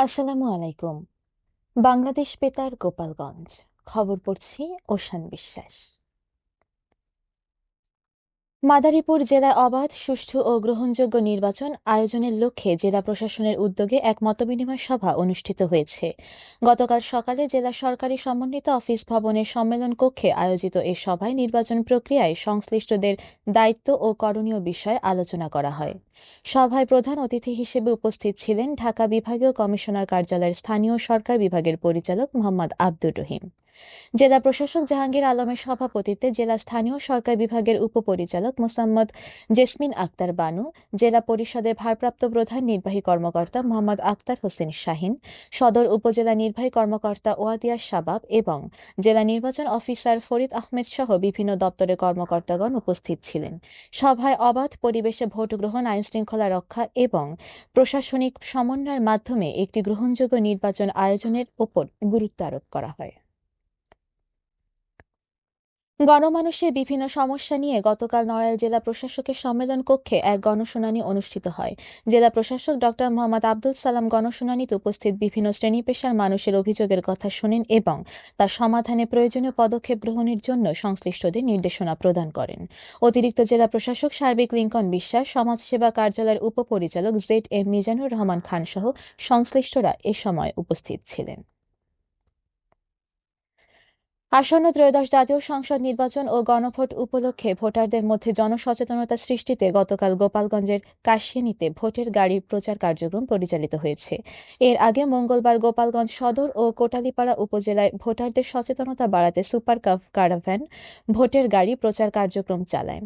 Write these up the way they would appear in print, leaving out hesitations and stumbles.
আসসালামু আলাইকুম। বাংলাদেশ বেতার গোপালগঞ্জ। খবর পড়ছি ওশান বিশ্বাস। মাদারীপুর জেলায় অবাধ, সুষ্ঠু ও গ্রহণযোগ্য নির্বাচন আয়োজনের লক্ষ্যে জেলা প্রশাসনের উদ্যোগে এক মতবিনিময় সভা অনুষ্ঠিত হয়েছে। গতকাল সকালে জেলা সরকারি সমন্বিত অফিস ভবনের সম্মেলন কক্ষে আয়োজিত এ সভায় নির্বাচন প্রক্রিয়ায় সংশ্লিষ্টদের দায়িত্ব ও করণীয় বিষয়ে আলোচনা করা হয়। সভায় প্রধান অতিথি হিসেবে উপস্থিত ছিলেন ঢাকা বিভাগীয় কমিশনার কার্যালয়ের স্থানীয় সরকার বিভাগের পরিচালক মোহাম্মদ আব্দুর রহিম। জেলা প্রশাসক জাহাঙ্গীর আলমের সভাপতিত্বে জেলা স্থানীয় সরকার বিভাগের উপপরিচালক মোসাম্মদ জেসমিন আক্তার বানু, জেলা পরিষদের ভারপ্রাপ্ত প্রধান নির্বাহী কর্মকর্তা মোহাম্মদ আক্তার হোসেন শাহিন, সদর উপজেলা নির্বাহী কর্মকর্তা ওয়াদিয়া শাবাব এবং জেলা নির্বাচন অফিসার ফরিদ আহমেদ সহ বিভিন্ন দপ্তরের কর্মকর্তাগণ উপস্থিত ছিলেন। সভায় অবাধ পরিবেশে ভোট গ্রহণ, আইনশৃঙ্খলা রক্ষা এবং প্রশাসনিক সমন্বয়ের মাধ্যমে একটি গ্রহণযোগ্য নির্বাচন আয়োজনের ওপর গুরুত্ব আরোপ করা হয়। গণমানুষের বিভিন্ন সমস্যা নিয়ে গতকাল নড়াইল জেলা প্রশাসকের সম্মেলন কক্ষে এক গণশুনানি অনুষ্ঠিত হয়। জেলা প্রশাসক ডক্টর মোহাম্মদ আব্দুল সালাম গণশুনানিতে উপস্থিত বিভিন্ন শ্রেণী পেশার মানুষের অভিযোগের কথা শোনেন এবং তার সমাধানে প্রয়োজনীয় পদক্ষেপ গ্রহণের জন্য সংশ্লিষ্টদের নির্দেশনা প্রদান করেন। অতিরিক্ত জেলা প্রশাসক সার্বিক লিঙ্কন বিশ্বাস, সমাজসেবা কার্যালয়ের উপপরিচালক ZM মিজানুর রহমান খান সহ সংশ্লিষ্টরা এ সময় উপস্থিত ছিলেন। আসন্ন ত্রয়োদশ জাতীয় সংসদ নির্বাচন ও গণভোট উপলক্ষে ভোটারদের মধ্যে জনসচেতনতা সৃষ্টিতে গতকাল গোপালগঞ্জের কাশিয়ানীতে ভোটের গাড়ির প্রচার কার্যক্রম পরিচালিত হয়েছে। এর আগে মঙ্গলবার গোপালগঞ্জ সদর ও কোটালীপাড়া উপজেলায় ভোটারদের সচেতনতা বাড়াতে সুপার কাপ কারাভ্যান ভোটের গাড়ি প্রচার কার্যক্রম চালায়।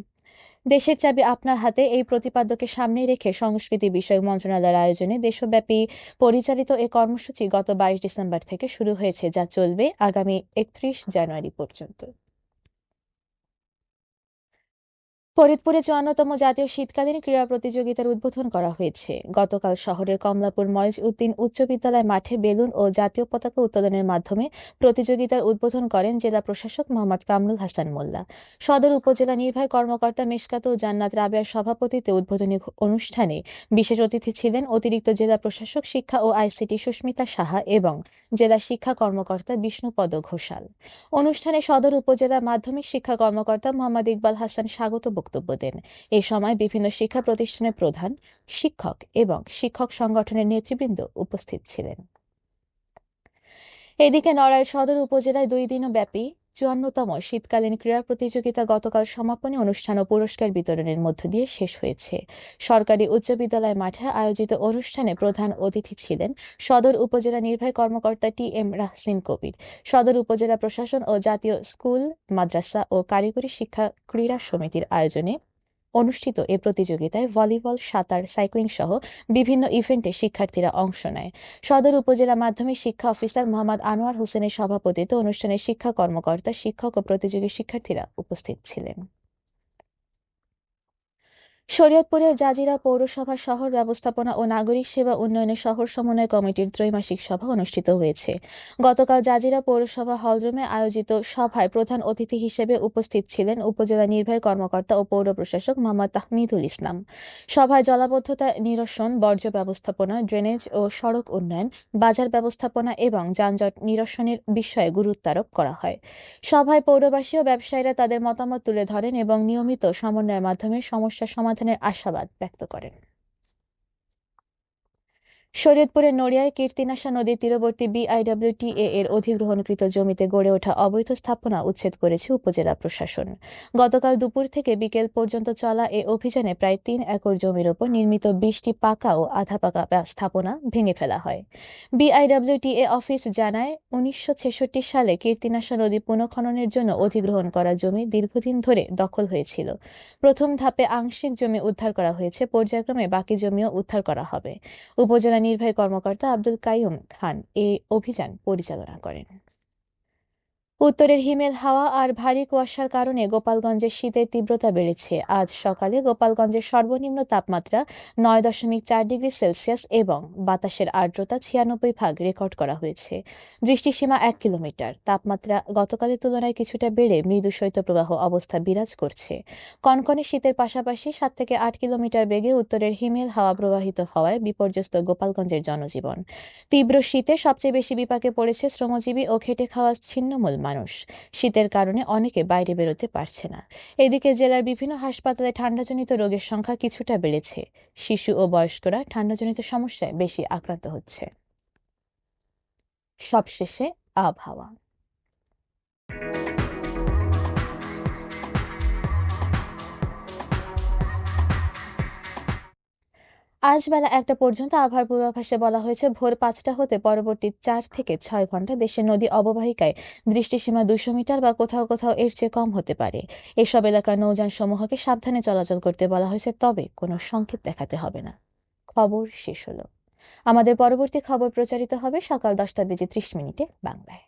দেশের চাবি আপনার হাতে এই প্রতিপাদ্যকে সামনে রেখে সংস্কৃতি বিষয়ক মন্ত্রণালয়ের আয়োজনে দেশব্যাপী পরিচালিত এ কর্মসূচি গত 22 ডিসেম্বর থেকে শুরু হয়েছে, যা চলবে আগামী 31 জানুয়ারি পর্যন্ত। ফরিদপুরে 54তম জাতীয় শীতকালীন ক্রীড়া প্রতিযোগিতার উদ্বোধন করা হয়েছে। গতকাল শহরের কমলাপুর ময়েজ উদ্দিন উচ্চ বিদ্যালয় মাঠে বেলুন ও জাতীয় পতাকা উত্তোলনের মাধ্যমে প্রতিযোগিতার উদ্বোধন করেন জেলা প্রশাসক মোহাম্মদ কামরুল হাসান মোল্লা। সদর উপজেলা নির্বাহী কর্মকর্তা মেশকাতুল জান্নাত রাবেয়ার সভাপতিত্বে উদ্বোধনী অনুষ্ঠানে বিশেষ অতিথি ছিলেন অতিরিক্ত জেলা প্রশাসক শিক্ষা ও আইসিটি সুস্মিতা সাহা এবং জেলা শিক্ষা কর্মকর্তা বিষ্ণুপদ ঘোষাল। অনুষ্ঠানে সদর উপজেলা মাধ্যমিক শিক্ষা কর্মকর্তা মোহাম্মদ ইকবাল হাসান স্বাগত বক্তব্য দেন। এ সময় বিভিন্ন শিক্ষা প্রতিষ্ঠানের প্রধান, শিক্ষক এবং শিক্ষক সংগঠনের নেতৃবৃন্দ উপস্থিত ছিলেন। এদিকে নড়াইল সদর উপজেলায় 2 দিনব্যাপী 54তম শীতকালীন ক্রীড়া প্রতিযোগিতা গতকাল সমাপনী অনুষ্ঠান ও পুরস্কার বিতরণের মধ্য দিয়ে শেষ হয়েছে। সরকারি উচ্চ বিদ্যালয় মাঠে আয়োজিত অনুষ্ঠানে প্রধান অতিথি ছিলেন সদর উপজেলা নির্বাহী কর্মকর্তা TM রাহসিন কবির। সদর উপজেলা প্রশাসন ও জাতীয় স্কুল, মাদ্রাসা ও কারিগরি শিক্ষা ক্রীড়া সমিতির আয়োজনে অনুষ্ঠিত এ প্রতিযোগিতায় ভলিবল, সাঁতার, সাইক্লিং সহ বিভিন্ন ইভেন্টে শিক্ষার্থীরা অংশ নেয়। সদর উপজেলা মাধ্যমিক শিক্ষা অফিসার মোহাম্মদ আনোয়ার হোসেনের সভাপতিত্বে অনুষ্ঠানে শিক্ষা কর্মকর্তা, শিক্ষক ও প্রতিযোগী শিক্ষার্থীরা উপস্থিত ছিলেন। শরীয়তপুরের জাজিরা পৌরসভা শহর ব্যবস্থাপনা ও নাগরিক সেবা উন্নয়নের শহর সমন্বয় কমিটির ত্রৈমাসিক সভা অনুষ্ঠিত হয়েছে। গতকাল জাজিরা পৌরসভা হলরুমে আয়োজিত সভায় প্রধান অতিথি হিসেবে উপস্থিত ছিলেন উপজেলা নির্বাহী কর্মকর্তা ও পৌর প্রশাসক মোহাম্মদ তাহমিদুল ইসলাম। সভায় জলাবদ্ধতা নিরসন, বর্জ্য ব্যবস্থাপনা, ড্রেনেজ ও সড়ক উন্নয়ন, বাজার ব্যবস্থাপনা এবং যানজট নিরসনের বিষয়ে গুরুত্ব আরোপ করা হয়। সভায় পৌরবাসী ও ব্যবসায়ীরা তাদের মতামত তুলে ধরেন এবং নিয়মিত সমন্বয়ের মাধ্যমে সমস্যা সমাধানের আশাবাদ ব্যক্ত করেন। শরীয়তপুরের নড়িয়ায় কীর্তিনাশা নদীর তীরবর্তী BIWTA এর অধিগ্রহণকৃত জমিতে গড়ে ওঠা অবৈধ স্থাপনা উচ্ছেদ করেছে উপজেলা প্রশাসন। গতকাল দুপুর থেকে বিকেল পর্যন্ত চলা এ অভিযানে প্রায় 3 একর জমির ওপর নির্মিত 20টি পাকা ও আধা পাকা স্থাপনা ভেঙে ফেলা হয়। BIWTA অফিস জানায়, 1966 সালে কীর্তিনাশা নদী পুনঃখননের জন্য অধিগ্রহণ করা জমি দীর্ঘদিন ধরে দখল হয়েছিল। প্রথম ধাপে আংশিক জমি উদ্ধার করা হয়েছে, পর্যায়ক্রমে বাকি জমিও উদ্ধার করা হবে। উপজেলা নির্বাহী কর্মকর্তা আব্দুল কাইয়ুম খান এ অভিযান পরিচালনা করেন। উত্তরের হিমেল হাওয়া আর ভারী কুয়াশার কারণে গোপালগঞ্জের শীতের তীব্রতা বেড়েছে। আজ সকালে গোপালগঞ্জের সর্বনিম্ন তাপমাত্রা 9.4 ডিগ্রি সেলসিয়াস এবং বাতাসের আর্দ্রতা 96% রেকর্ড করা হয়েছে। দৃষ্টিসীমা 1 কিলোমিটার। তাপমাত্রা গতকালের তুলনায় কিছুটা বেড়ে মৃদু শৈত্যপ্রবাহ অবস্থা বিরাজ করছে। কনকনে শীতের পাশাপাশি 7 থেকে 8 কিলোমিটার বেগে উত্তরের হিমেল হাওয়া প্রবাহিত হওয়ায় বিপর্যস্ত গোপালগঞ্জের জনজীবন। তীব্র শীতে সবচেয়ে বেশি বিপাকে পড়েছে শ্রমজীবী ও খেটে খাওয়া ছিন্নমূল মানুষ। শীতের কারণে অনেকে বাইরে বেরোতে পারছে না। এদিকে জেলার বিভিন্ন হাসপাতালে ঠান্ডাজনিত রোগের সংখ্যা কিছুটা বেড়েছে। শিশু ও বয়স্করা ঠান্ডাজনিত সমস্যায় বেশি আক্রান্ত হচ্ছে। সবশেষে আবহাওয়া। আজ বেলা 1টা পর্যন্ত আবহাওয়ার পূর্বাভাসে বলা হয়েছে, ভোর 5টা হতে পরবর্তী 4 থেকে 6 ঘন্টা দেশের নদী অববাহিকায় দৃষ্টিসীমা 200 মিটার বা কোথাও কোথাও এর চেয়ে কম হতে পারে। এসব এলাকার নৌযান সমূহকে সাবধানে চলাচল করতে বলা হয়েছে, তবে কোনো সংকেত দেখাতে হবে না। খবর শেষ হলো। আমাদের পরবর্তী খবর প্রচারিত হবে সকাল 10টা বেজে 30 মিনিটে বাংলায়।